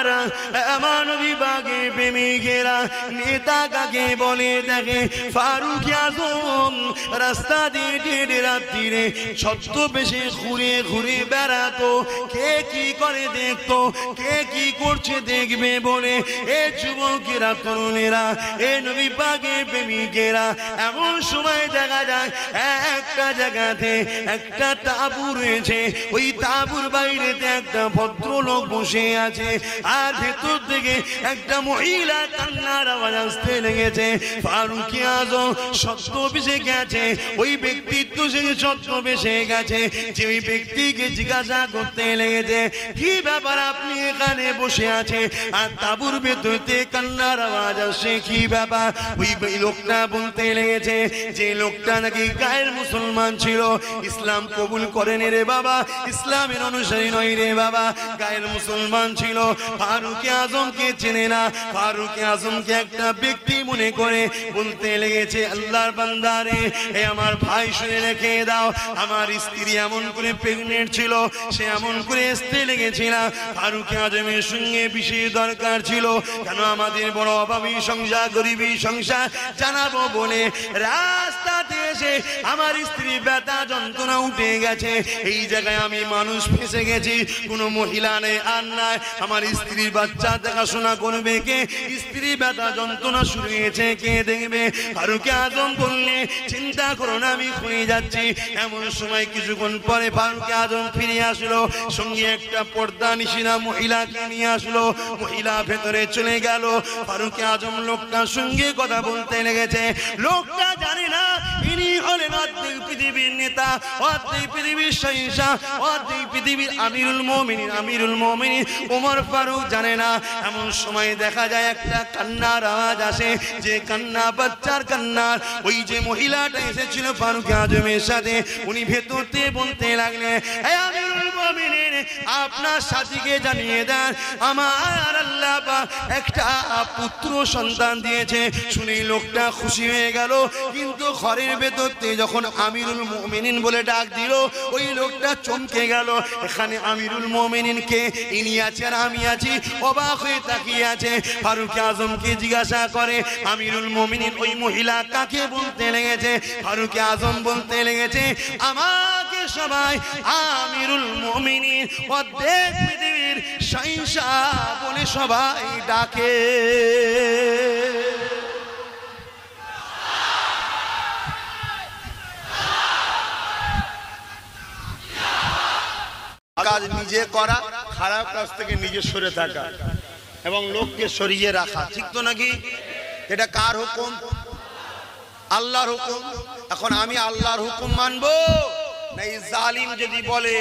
বাবারা, আমার নবী বাগে প্রেমিকেরা, নেতা কাকে বলে দেখে? ফারুক আজম রাস্তা দিয়ে রাত্রিরে ছদ্মবেশে ঘুরে ঘুরে বেড়াতো, কে কি করে দেখতো, কে কি করছে দেখবে বলে। এ যুবকেরা, তরুণেরা, এ নবী পাকের প্রেমিকেরা, এমন সময় দেখা যায় একটা জায়গাতে একটা তাঁবু রয়েছে, ওই তাঁবুর বাইরেতে একটা ভদ্রলোক বসে আছে, আর ভেতর থেকে একটা মহিলা কান্নার আওয়াজ আসতে লেগেছে। ফারুক আজম ছদ্মবেশে গেছে, ওই ব্যক্তিত্ব সে ছদ্মবেশে গেছে, যে ওই ব্যক্তিকে জিজ্ঞাসা করতে লেগেছে, কি ব্যাপার আপনি এখানে বসে আছে আর তাঁবুর ভেতরতে কান্নার আওয়াজ আসছে, কি ব্যাপার? ওই লোকটা বলতে লেগেছে যে লোকটা নাকি গায়ের মুসলমান ছিল, ইসলাম কবুল করেন রে বাবা, ইসলামের অনুসারী নয় রে বাবা, গায়ের মুসলমান ছিল। ফারুক আজমকে চেনে না, ফারুক আজমকে একটা ব্যক্তি মনে করে বলতে লেগেছে, আল্লাহর বান্দা রে, এ আমার ভাই শুনে রেখে দাও, আমার স্ত্রী এমন করে প্রেগনেন্ট ছিল, সে এমন করে আসতে লেগেছিল, ফারুক আজমের সঙ্গে বিশেষ দরকার ছিল, কেন আমাদের বড় অভাবী সংসার, গরিবী সংসার জানাবো বলে রাস্তাতে এসে আমার স্ত্রী ব্যথা যন্ত্রণা উঠে গেছে, এই জায়গায় আমি মানুষ ফেসে গেছি, কোনো মহিলা নেই আর নাই, আমার স্ত্রীর বাচ্চা দেখাশোনা করবে কে? স্ত্রী ব্যথা যন্ত্রণা শুরু হয়েছে, কে দেখবে? ফারুক আজম বললে, চিন্তা করো না, আমি হয়ে যাচ্ছি। এমন সময় কিছুক্ষণ পরে ফারুক আজম ফিরে আসলো, সঙ্গে একটা পর্দা নিশিনা মহিলাকে নিয়ে আসলো, মহিলা ভেতরে চলে গেল। ফারুক আজম লোকটার সঙ্গে কথা বলতে লেগেছে, লোকটা জানে না ইনি হলেন অর্ধেক পৃথিবীর নেতা, অর্ধেক পৃথিবীর শাহ, অর্ধেক পৃথিবীর আমিরুল মুমিনিন ওমর ফারুক জানে না। এমন সময় দেখা যায় একটা কান্নার আওয়াজ আসে, যে কান্না বাচ্চার কান্নার, ওই যে মহিলাটা এসেছিল ফারুক আজমের সাথে, উনি ভেতরতে বলতে লাগলেন, হে আমিরুল মুমিনিন, আপনার সাথীকে জানিয়ে দেন আমার আল্লাহ পাক একটা পুত্র সন্তান দিয়েছে। শুনে লোকটা খুশি হয়ে গেল, কিন্তু ঘরের ভেতরতে যখন আমিরুল মুমিনিন বলে ডাক দিল, ওই লোকটা চমকে গেল, এখানে আমিরুল মুমিনিন কে? ইনি আছে আর আমি আছি, অবাক হয়ে তাকিয়ে আছে। ফারুক আজমকে জিজ্ঞাসা করে, আমিরুল মুমিনিন ওই মহিলা কাকে বলতে লেগেছে? ফারুক আজম বলতে লেগেছে, আমাকে সবাই আমিরুল মুমিনিন অর্ধেক পৃথিবীর শাহ বলে সবাই ডাকে। কাজ নিজে করা, খারাপ কাজ থেকে নিজে সরে থাকা এবং লোককে সরিয়ে রাখা, ঠিক তো নাকি? এটা কার হুকুম? আল্লাহর হুকুম। এখন আমি আল্লাহর হুকুম মানবো না এই জালিম যদি বলে